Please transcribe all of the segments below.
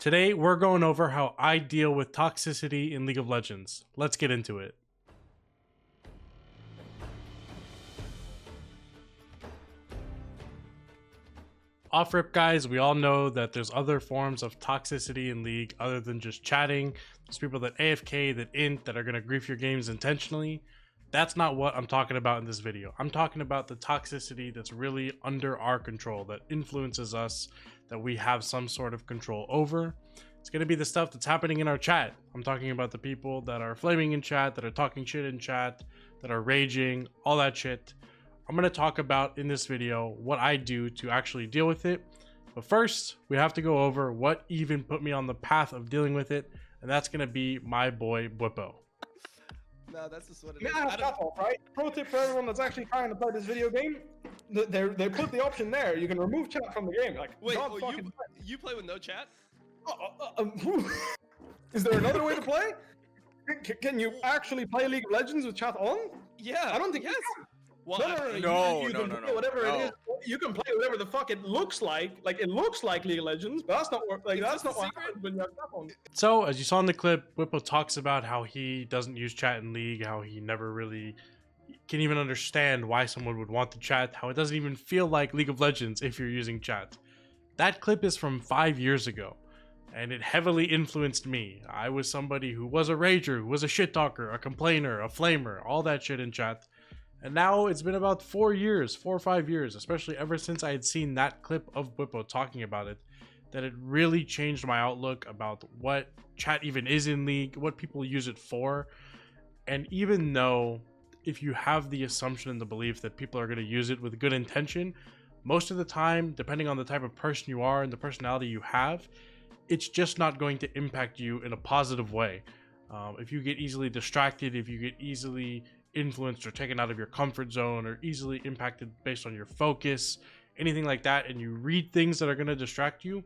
Today, we're going over how I deal with toxicity in League of Legends. Let's get into it. Off rip, guys, we all know that there's other forms of toxicity in League other than just chatting. There's people that AFK, that int, that are going to grief your games intentionally. That's not what I'm talking about in this video. I'm talking about the toxicity that's really under our control, that influences us, that we have some sort of control over. It's going to be the stuff that's happening in our chat. I'm talking about the people that are flaming in chat, that are talking shit in chat, that are raging, all that shit. I'm going to talk about in this video what I do to actually deal with it. But first, we have to go over what even put me on the path of dealing with it, and that's going to be my boy Bwippo. No, that's just what it is. Yeah, tough off, right? Pro tip for everyone that's actually trying to play this video game: they put the option there. You can remove chat from the game. Like, wait, you play with no chat? Is there another way to play? Can you actually play League of Legends with chat on? Yeah. I don't think yes. Well, no. You can play whatever it is. You can play whatever the fuck it looks like. Like, it looks like League of Legends, but that's not what what happens when you have chat on. So, as you saw in the clip, Bwippo talks about how he doesn't use chat in League, how he never really can even understand why someone would want to chat, how it doesn't even feel like League of Legends if you're using chat. That clip is from 5 years ago, and it heavily influenced me. I was somebody who was a rager, who was a shit talker, a complainer, a flamer, all that shit in chat. And now it's been about 4 or 5 years, especially ever since I had seen that clip of Bwippo talking about it, that it really changed my outlook about what chat even is in League, what people use it for. And even though if you have the assumption and the belief that people are going to use it with good intention, most of the time, depending on the type of person you are and the personality you have, it's just not going to impact you in a positive way. If you get easily distracted, if you get easily influenced or taken out of your comfort zone, or easily impacted based on your focus, anything like that, and you read things that are going to distract you,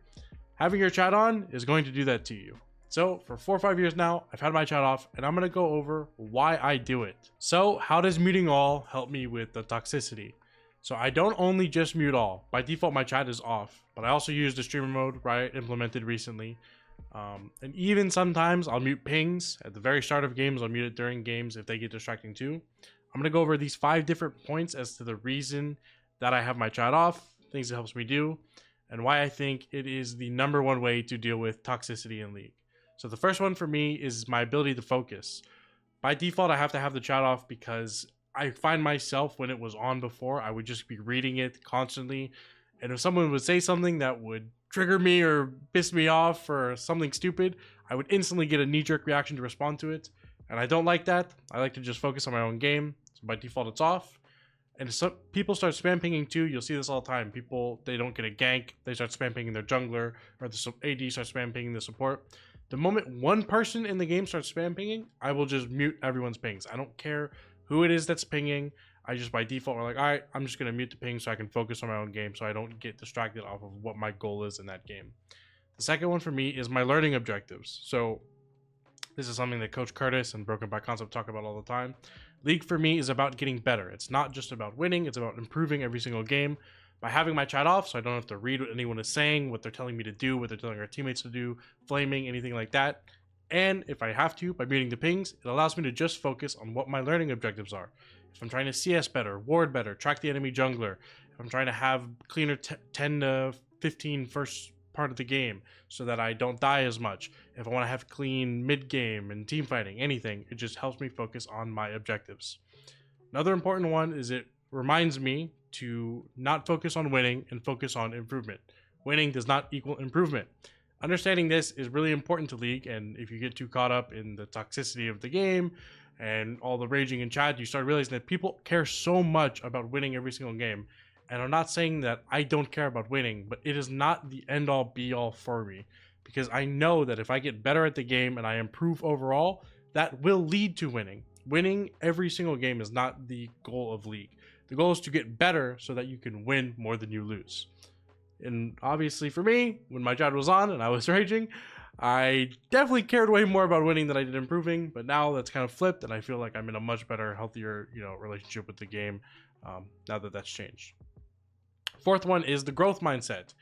having your chat on is going to do that to you. So for 4 or 5 years now, I've had my chat off, and I'm going to go over why I do it. So how does muting all help me with the toxicity? So I don't only just mute all. By default, my chat is off, but I also use the streamer mode Riot implemented recently. And even sometimes I'll mute pings at the very start of games. I'll mute it during games if they get distracting too. I'm going to go over these 5 different points as to the reason that I have my chat off, things it helps me do, and why I think it is the #1 way to deal with toxicity in League. So the first one for me is my ability to focus. By default, I have to have the chat off because I find myself, when it was on before, I would just be reading it constantly. And if someone would say something that would trigger me or piss me off or something stupid, I would instantly get a knee-jerk reaction to respond to it. And I don't like that. I like to just focus on my own game. So by default, it's off. And some people start spam pinging too. You'll see this all the time. People, they don't get a gank. They start spam pinging their jungler, or the AD starts spam pinging the support. The moment one person in the game starts spam pinging, I will just mute everyone's pings. I don't care who it is that's pinging. I just by default are like, all right, I'm just going to mute the ping so I can focus on my own game so I don't get distracted off of what my goal is in that game. The second one for me is my learning objectives. So this is something that Coach Curtis and Broken by Concept talk about all the time. League for me is about getting better. It's not just about winning. It's about improving every single game. By having my chat off, so I don't have to read what anyone is saying, what they're telling me to do, what they're telling our teammates to do, flaming, anything like that. And if I have to, by muting the pings, it allows me to just focus on what my learning objectives are. If I'm trying to CS better, ward better, track the enemy jungler, if I'm trying to have cleaner 10 to 15 first part of the game so that I don't die as much, if I want to have clean mid game and team fighting, anything, it just helps me focus on my objectives. Another important one is it reminds me to not focus on winning and focus on improvement. Winning does not equal improvement. Understanding this is really important to League, and if you get too caught up in the toxicity of the game and all the raging in chat, you start realizing that people care so much about winning every single game. And I'm not saying that I don't care about winning, but it is not the end-all be-all for me, because I know that if I get better at the game and I improve overall, that will lead to winning. Winning every single game is not the goal of League. The goal is to get better so that you can win more than you lose. And obviously for me, when my chat was on and I was raging, I definitely cared way more about winning than I did improving, but now that's kind of flipped, and I feel like I'm in a much better, healthier, relationship with the game now that that's changed. Fourth one is the growth mindset.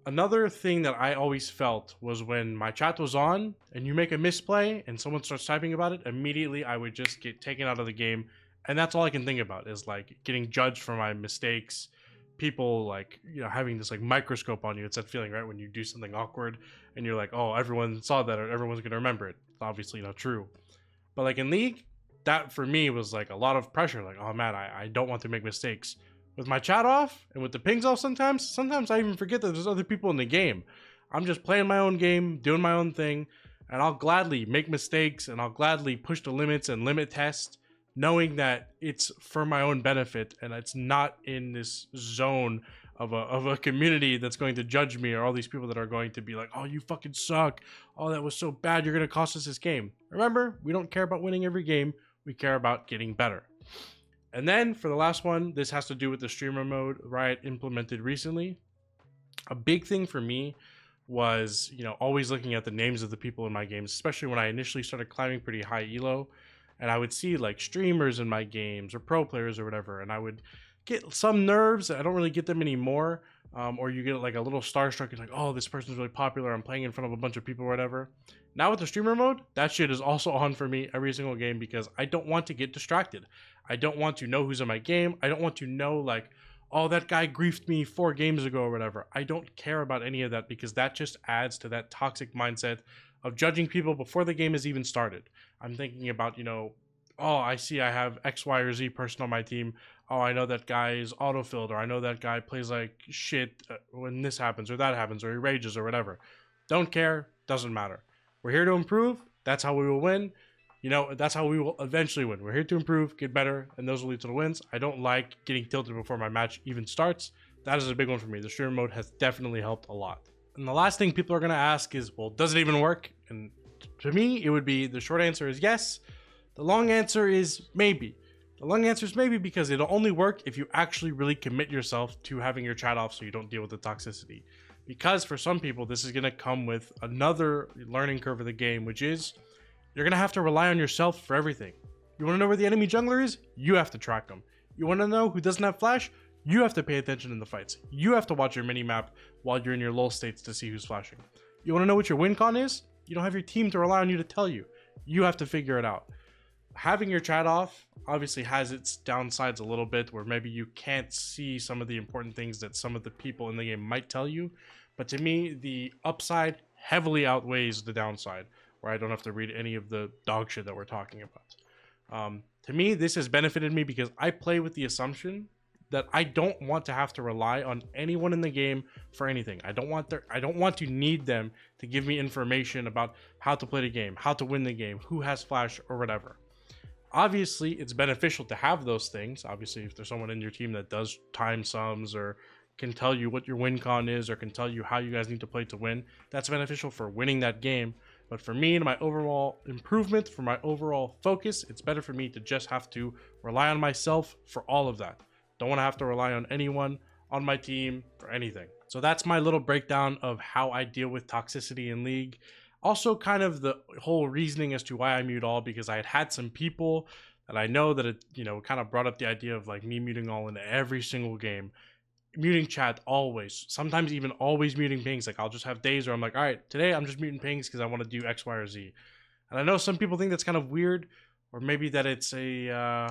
Another thing that I always felt was when my chat was on and you make a misplay and someone starts typing about it, immediately I would just get taken out of the game. And that's all I can think about is like getting judged for my mistakes. People like, you know, having this like microscope on you. It's that feeling, right? When you do something awkward and you're like, oh, everyone saw that or everyone's going to remember it. It's obviously not true. But like in League, that for me was like a lot of pressure. Like, oh man, I don't want to make mistakes. With my chat off and with the pings off sometimes I even forget that there's other people in the game. I'm just playing my own game, doing my own thing, and I'll gladly make mistakes and I'll gladly push the limits and limit test, knowing that it's for my own benefit and it's not in this zone of a community that's going to judge me, or all these people that are going to be like, oh, you fucking suck. Oh, that was so bad. You're going to cost us this game. Remember, we don't care about winning every game. We care about getting better. And then for the last one, this has to do with the streamer mode Riot implemented recently. A big thing for me was, you know, always looking at the names of the people in my games, especially when I initially started climbing pretty high elo. And I would see like streamers in my games or pro players or whatever. And I would get some nerves. I don't really get them anymore. Or you get like a little starstruck. You're like, oh, this person's really popular. I'm playing in front of a bunch of people or whatever. Now with the streamer mode, that shit is also on for me every single game because I don't want to get distracted. I don't want to know who's in my game. I don't want to know like, oh, that guy griefed me 4 games ago or whatever. I don't care about any of that because that just adds to that toxic mindset of judging people before the game has even started. I'm thinking about, you know, oh, I see I have X, Y, or Z person on my team. Oh, I know that guy is autofilled, or I know that guy plays like shit when this happens or that happens, or he rages or whatever. Don't care. Doesn't matter. We're here to improve. That's how we will win. You know, that's how we will eventually win. We're here to improve, get better, and those will lead to the wins. I don't like getting tilted before my match even starts. That is a big one for me. The streamer mode has definitely helped a lot. And the last thing people are going to ask is, well, does it even work? And to me, it would be, the short answer is yes. The long answer is maybe. The long answer is maybe because it'll only work if you actually really commit yourself to having your chat off so you don't deal with the toxicity. Because for some people, this is going to come with another learning curve of the game, which is you're going to have to rely on yourself for everything. You want to know where the enemy jungler is? You have to track them. You want to know who doesn't have flash? You have to pay attention in the fights. You have to watch your mini-map while you're in your lull states to see who's flashing. You want to know what your win con is? You don't have your team to rely on you to tell you. You have to figure it out. Having your chat off obviously has its downsides a little bit, where maybe you can't see some of the important things that some of the people in the game might tell you. But to me, the upside heavily outweighs the downside, where I don't have to read any of the dog shit that we're talking about. To me, this has benefited me because I play with the assumption that I don't want to have to rely on anyone in the game for anything. I don't want to need them to give me information about how to play the game, how to win the game, who has flash or whatever. Obviously, it's beneficial to have those things. Obviously, if there's someone in your team that does time sums or can tell you what your win con is or can tell you how you guys need to play to win, that's beneficial for winning that game. But for me and my overall improvement, for my overall focus, it's better for me to just have to rely on myself for all of that. Don't want to have to rely on anyone on my team for anything. So that's my little breakdown of how I deal with toxicity in League. Also kind of the whole reasoning as to why I mute all, because I had some people that I know that it, you know, kind of brought up the idea of like me muting all in every single game. Muting chat always, sometimes even always muting pings. Like I'll just have days where I'm like, all right, today I'm just muting pings because I want to do X, Y, or Z. And I know some people think that's kind of weird, or maybe that it's a,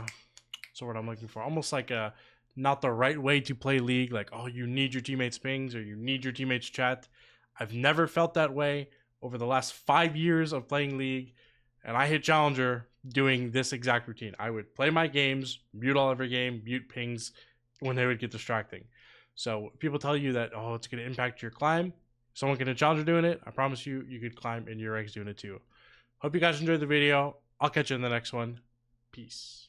so what I'm looking for, almost like a, not the right way to play League. Like, oh, you need your teammates pings or you need your teammates chat. I've never felt that way over the last 5 years of playing League. And I hit Challenger doing this exact routine. I would play my games, mute all every game, mute pings when they would get distracting. So people tell you that, oh, it's going to impact your climb. Someone can hit Challenger doing it. I promise you, you could climb in your ranks doing it too. Hope you guys enjoyed the video. I'll catch you in the next one. Peace.